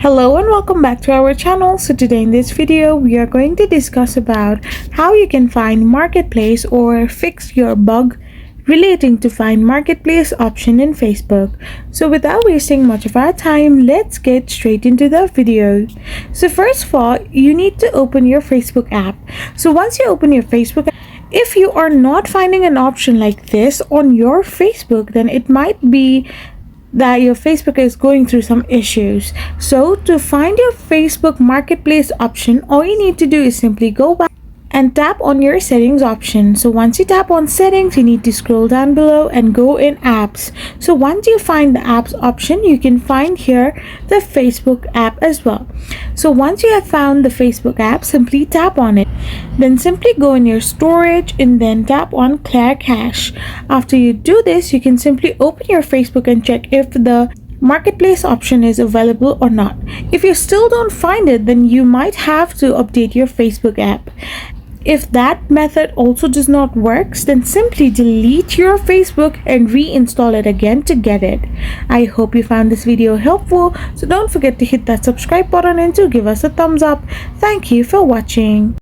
Hello and welcome back to our channel. So today in this video we are going to discuss about how you can find marketplace or fix your bug relating to find marketplace option in Facebook. So without wasting much of our time, let's get straight into the video. So first of all, you need to open your Facebook app. So once you open your Facebook app, if you are not finding an option like this on your Facebook, then it might be that your Facebook is going through some issues. So to find your Facebook marketplace option, all you need to do is simply go back and tap on your settings option. So once you tap on settings, you need to scroll down below and go in apps. So once you find the apps option, you can find here the Facebook app as well. So once you have found the Facebook app, simply tap on it. Then simply go in your storage and then tap on clear cache. After you do this, you can simply open your Facebook and check if the marketplace option is available or not. If you still don't find it, then you might have to update your Facebook app. If that method also does not work, then simply delete your Facebook and reinstall it again to get it. I hope you found this video helpful, so don't forget to hit that subscribe button and to give us a thumbs up. Thank you for watching.